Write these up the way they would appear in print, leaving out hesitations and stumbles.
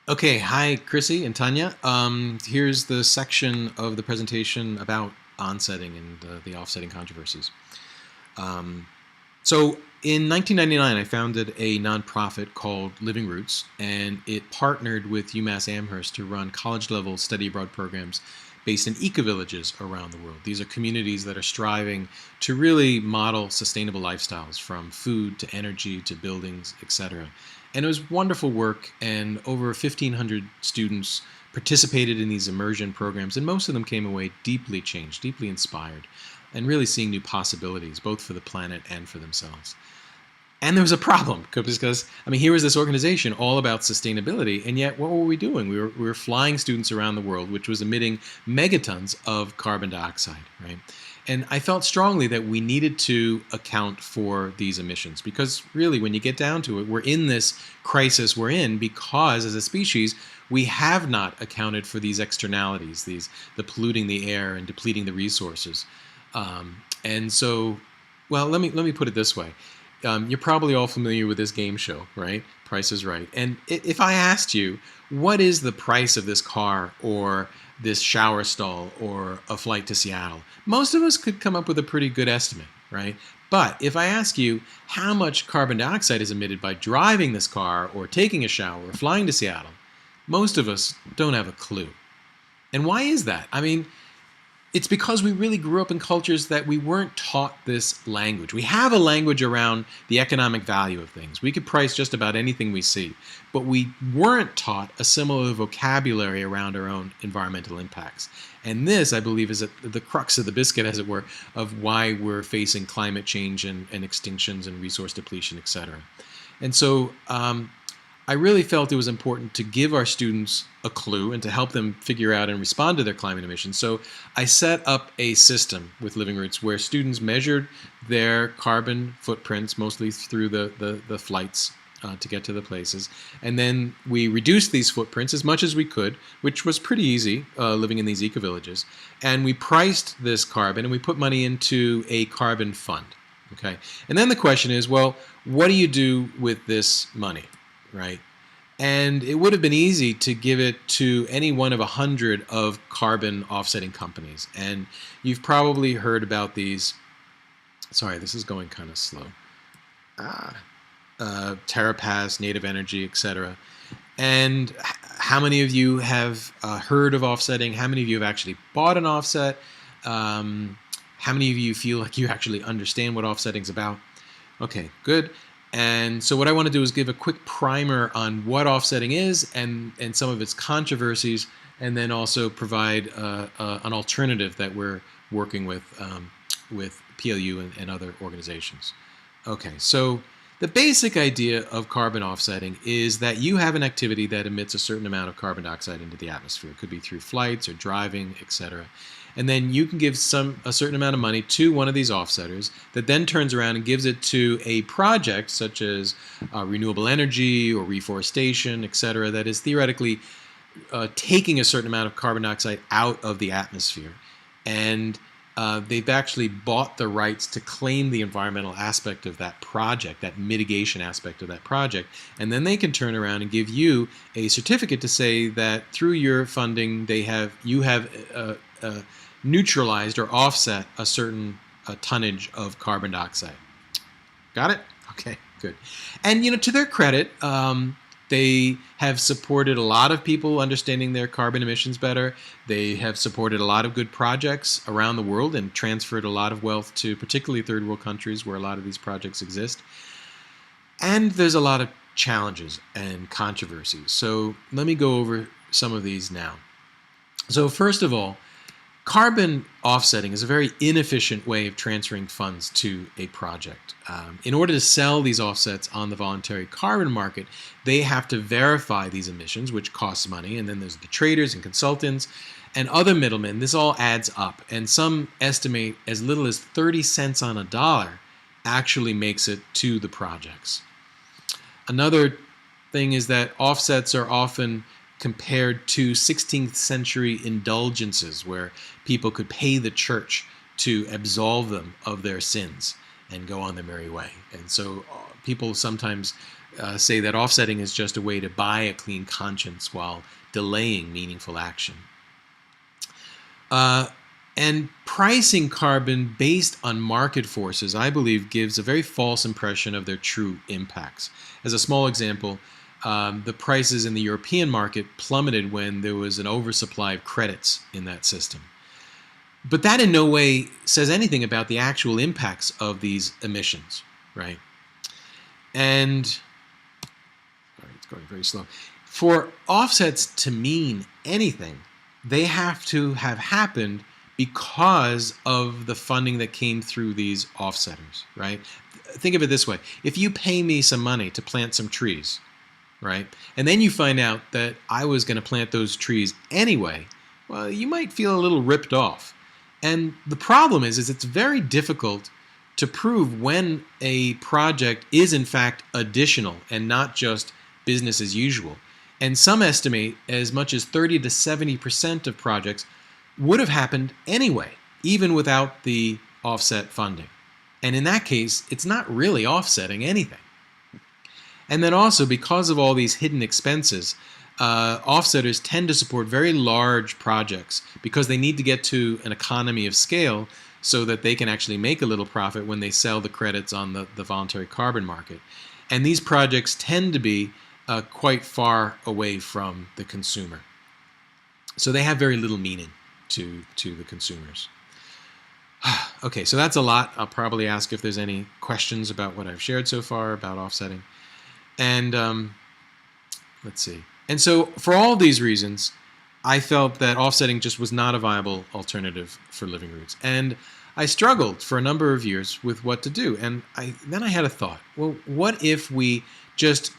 Okay, hi Chrissy and Tanya. Here's the section of the presentation about onsetting and the offsetting controversies. Um, so in 1999, I founded a nonprofit called Living Roots, and it partnered with UMass Amherst to run college-level study abroad programs based in eco-villages around the world. These are communities that are striving to really model sustainable lifestyles, from food to energy to buildings, etc. And it was wonderful work, and over 1,500 students participated in these immersion programs, and most of them came away deeply changed, deeply inspired, and really seeing new possibilities, both for the planet and for themselves. And there was a problem because, I mean, here was this organization all about sustainability, and yet what were we doing? We were flying students around the world, which was emitting megatons of carbon dioxide, right? And I felt strongly that we needed to account for these emissions because really, when you get down to it, we're in this crisis we're in because as a species, we have not accounted for these externalities, the polluting the air and depleting the resources. And so, well, let me put it this way. You're probably all familiar with this game show, right? Price is Right. And if I asked you, what is the price of this car or this shower stall or a flight to Seattle, most of us could come up with a pretty good estimate, right? But if I ask you how much carbon dioxide is emitted by driving this car or taking a shower or flying to Seattle, most of us don't have a clue. And why is that? I mean, it's because we really grew up in cultures that we weren't taught this language. We have a language around the economic value of things. We could price just about anything we see, but we weren't taught a similar vocabulary around our own environmental impacts. And this, I believe, is the crux of the biscuit, as it were, of why we're facing climate change and extinctions and resource depletion, etc. And so I really felt it was important to give our students a clue and to help them figure out and respond to their climate emissions. So I set up a system with Living Roots where students measured their carbon footprints, mostly through the flights to get to the places. And then we reduced these footprints as much as we could, which was pretty easy living in these eco-villages. And we priced this carbon and we put money into a carbon fund. Okay. And then the question is, well, what do you do with this money? Right? And it would have been easy to give it to any one of 100 of carbon offsetting companies. And you've probably heard about these. Sorry, this is going kind of slow. TerraPass, Native Energy, etc. And how many of you have heard of offsetting? How many of you have actually bought an offset? How many of you feel like you actually understand what offsetting is about? Okay, good. And so what I want to do is give a quick primer on what offsetting is and some of its controversies, and then also provide an alternative that we're working with PLU and other organizations. Okay, so the basic idea of carbon offsetting is that you have an activity that emits a certain amount of carbon dioxide into the atmosphere. It could be through flights or driving, etc. And then you can give a certain amount of money to one of these offsetters that then turns around and gives it to a project such as renewable energy or reforestation, etc., that is theoretically taking a certain amount of carbon dioxide out of the atmosphere. And they've actually bought the rights to claim the environmental aspect of that project, that mitigation aspect of that project, and then they can turn around and give you a certificate to say that through your funding, you have neutralized or offset a certain tonnage of carbon dioxide. Got it? Okay, good. And to their credit, they have supported a lot of people understanding their carbon emissions better. They have supported a lot of good projects around the world and transferred a lot of wealth to particularly third world countries where a lot of these projects exist. And there's a lot of challenges and controversies. So let me go over some of these now. So first of all, carbon offsetting is a very inefficient way of transferring funds to a project. In order to sell these offsets on the voluntary carbon market, they have to verify these emissions, which costs money, and then there's the traders and consultants and other middlemen. This all adds up, and some estimate as little as 30 cents on a dollar actually makes it to the projects. Another thing is that offsets are often compared to 16th century indulgences where people could pay the church to absolve them of their sins and go on their merry way. And so people sometimes say that offsetting is just a way to buy a clean conscience while delaying meaningful action. And pricing carbon based on market forces, I believe, gives a very false impression of their true impacts. As a small example, the prices in the European market plummeted when there was an oversupply of credits in that system. But that in no way says anything about the actual impacts of these emissions, right? And, sorry, it's going very slow. For offsets to mean anything, they have to have happened because of the funding that came through these offsetters, right? Think of it this way. If you pay me some money to plant some trees, right, and then you find out that I was going to plant those trees anyway, well, you might feel a little ripped off. And the problem is it's very difficult to prove when a project is in fact additional and not just business as usual. And some estimate as much as 30 to 70% of projects would have happened anyway, even without the offset funding. And in that case, it's not really offsetting anything. And then also, because of all these hidden expenses, offsetters tend to support very large projects because they need to get to an economy of scale so that they can actually make a little profit when they sell the credits on the voluntary carbon market. And these projects tend to be quite far away from the consumer. So they have very little meaning to the consumers. Okay, so that's a lot. I'll probably ask if there's any questions about what I've shared so far about offsetting. And let's see. And so for all these reasons, I felt that offsetting just was not a viable alternative for Living Roots. And I struggled for a number of years with what to do. And then I had a thought. Well, what if we just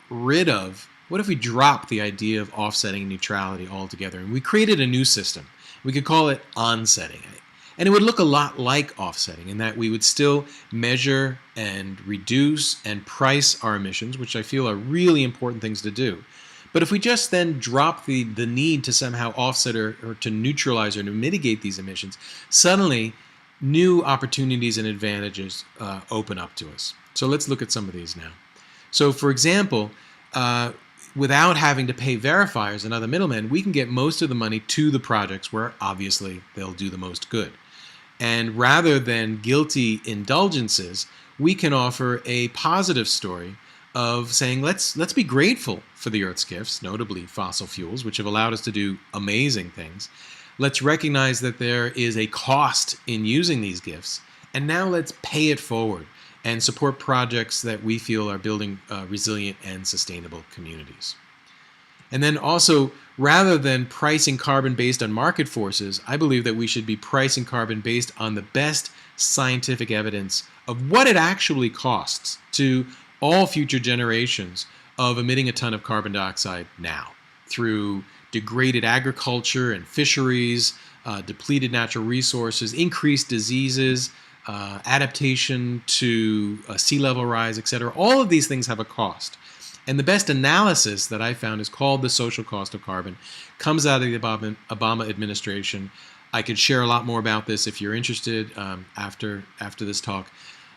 what if we drop the idea of offsetting and neutrality altogether and we created a new system? We could call it onsetting. And it would look a lot like offsetting in that we would still measure and reduce and price our emissions, which I feel are really important things to do. But if we just then drop the need to somehow offset or to neutralize or to mitigate these emissions, suddenly new opportunities and advantages open up to us. So let's look at some of these now. So for example, without having to pay verifiers and other middlemen, we can get most of the money to the projects where obviously they'll do the most good. And rather than guilty indulgences, we can offer a positive story of saying, let's be grateful for the Earth's gifts, notably fossil fuels, which have allowed us to do amazing things. Let's recognize that there is a cost in using these gifts, and now let's pay it forward and support projects that we feel are building resilient and sustainable communities. And then also, rather than pricing carbon based on market forces, I believe that we should be pricing carbon based on the best scientific evidence of what it actually costs to all future generations of emitting a ton of carbon dioxide now through degraded agriculture and fisheries, depleted natural resources, increased diseases, adaptation to sea level rise, etc. All of these things have a cost. And the best analysis that I found is called the social cost of carbon. Comes out of the Obama administration. I could share a lot more about this if you're interested after this talk.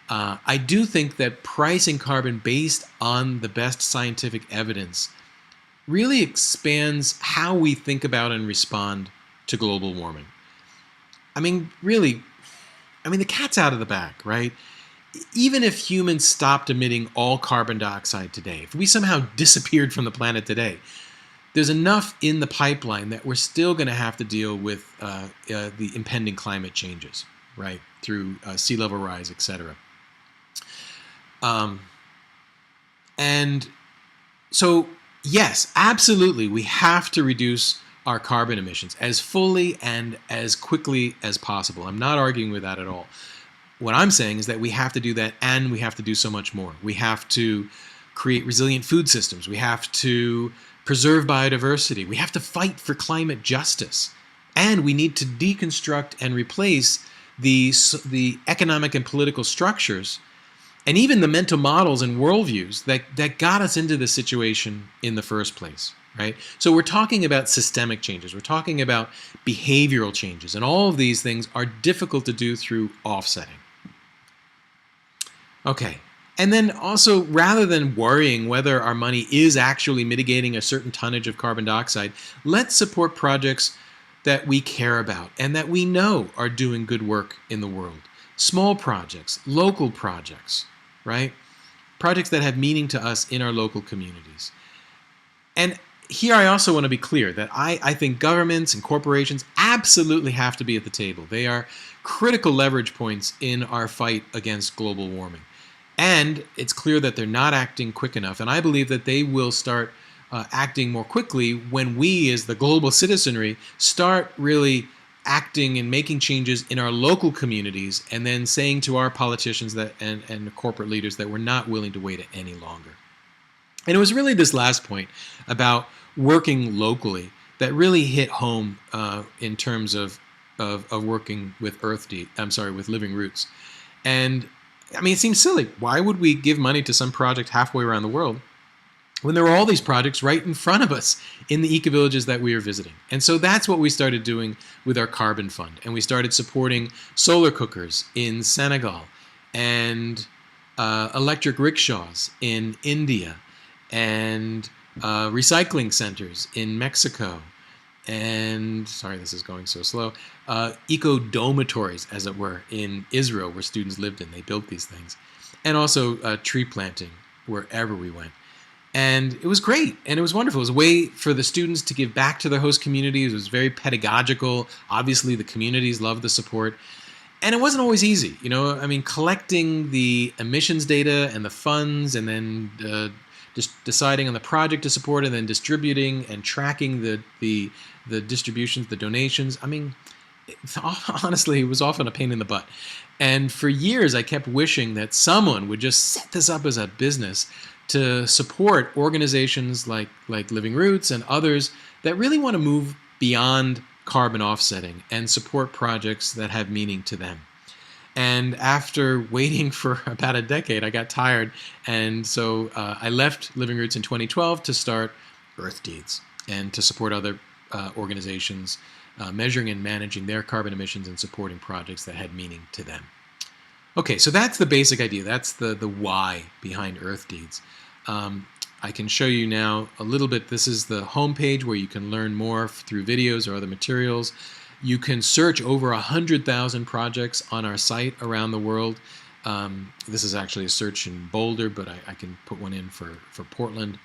I do think that pricing carbon based on the best scientific evidence really expands how we think about and respond to global warming. I mean, really, the cat's out of the bag, right? Even if humans stopped emitting all carbon dioxide today, if we somehow disappeared from the planet today, there's enough in the pipeline that we're still going to have to deal with the impending climate changes, right, through sea level rise, etc. And so, yes, absolutely, we have to reduce our carbon emissions as fully and as quickly as possible. I'm not arguing with that at all. What I'm saying is that we have to do that, and we have to do so much more. We have to create resilient food systems. We have to preserve biodiversity. We have to fight for climate justice. And we need to deconstruct and replace the economic and political structures and even the mental models and worldviews that got us into this situation in the first place, right? So we're talking about systemic changes. We're talking about behavioral changes. And all of these things are difficult to do through offsetting. Okay, And then also, rather than worrying whether our money is actually mitigating a certain tonnage of carbon dioxide, let's support projects that we care about and that we know are doing good work in the world. Small projects, local projects, right? Projects that have meaning to us in our local communities. And here I also want to be clear that I think governments and corporations absolutely have to be at the table. They are critical leverage points in our fight against global warming. And it's clear that they're not acting quick enough. And I believe that they will start acting more quickly when we, as the global citizenry, start really acting and making changes in our local communities, and then saying to our politicians that and the corporate leaders that we're not willing to wait any longer. And it was really this last point about working locally that really hit home in terms of working with with Living Roots. And I mean, it seems silly. Why would we give money to some project halfway around the world when there are all these projects right in front of us in the eco-villages that we are visiting? And so that's what we started doing with our carbon fund. And we started supporting solar cookers in Senegal and electric rickshaws in India and recycling centers in Mexico. And, sorry, this is going so slow, eco-dormitories, as it were, in Israel, where students lived in. They built these things. And also tree planting wherever we went. And it was great, and it was wonderful. It was a way for the students to give back to their host communities. It was very pedagogical. Obviously, the communities loved the support. And it wasn't always easy. You know, I mean, collecting the emissions data and the funds, and then just deciding on the project to support, and then distributing and tracking the distributions, the donations. I mean, honestly, it was often a pain in the butt. And for years, I kept wishing that someone would just set this up as a business to support organizations like Living Roots and others that really want to move beyond carbon offsetting and support projects that have meaning to them. And after waiting for about a decade, I got tired. And so I left Living Roots in 2012 to start Earth Deeds and to support other organizations measuring and managing their carbon emissions and supporting projects that had meaning to them. Okay, so that's the basic idea. That's the why behind Earth Deeds. I can show you now a little bit. This is the homepage where you can learn more through videos or other materials. You can search over 100,000 projects on our site around the world. This is actually a search in Boulder, but I can put one in for Portland.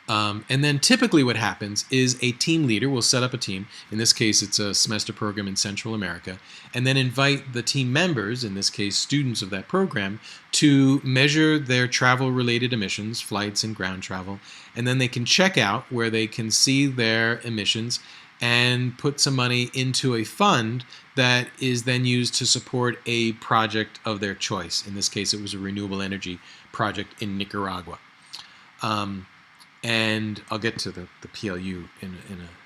And then typically what happens is a team leader will set up a team. In this case, it's a semester program in Central America, and then invite the team members, in this case students of that program, to measure their travel-related emissions, flights and ground travel, and then they can check out where they can see their emissions and put some money into a fund that is then used to support a project of their choice. In this case, it was a renewable energy project in Nicaragua. And I'll get to the PLU in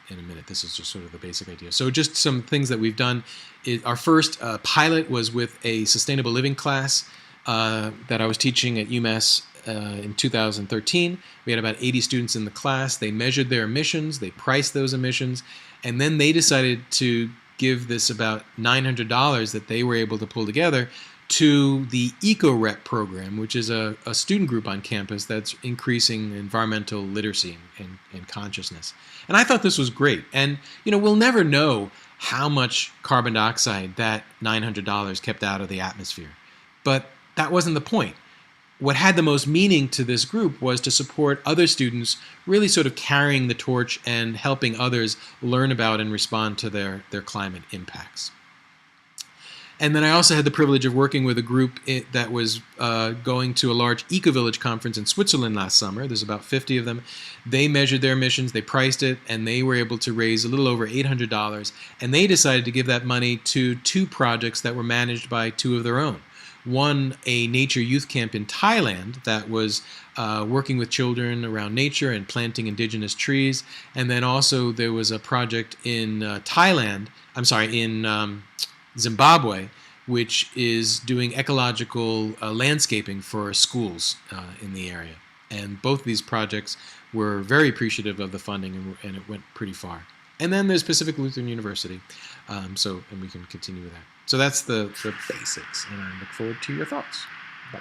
a minute. This is just sort of the basic idea. So just some things that we've done. Our first pilot was with a sustainable living class that I was teaching at UMass in 2013. We had about 80 students in the class. They measured their emissions, they priced those emissions, and then they decided to give this about $900 that they were able to pull together to the EcoRep program, which is a student group on campus that's increasing environmental literacy and consciousness. And I thought this was great. And, you know, we'll never know how much carbon dioxide that $900 kept out of the atmosphere. But that wasn't the point. What had the most meaning to this group was to support other students really sort of carrying the torch and helping others learn about and respond to their climate impacts. And then I also had the privilege of working with a group that was going to a large eco-village conference in Switzerland last summer. There's about 50 of them. They measured their emissions, they priced it, and they were able to raise a little over $800. And they decided to give that money to two projects that were managed by two of their own. One, a nature youth camp in Thailand that was working with children around nature and planting indigenous trees. And then also there was a project in Zimbabwe, which is doing ecological landscaping for schools in the area. And both of these projects were very appreciative of the funding, and it went pretty far. And then there's Pacific Lutheran University, and we can continue with that. So that's the basics, and I look forward to your thoughts. Bye.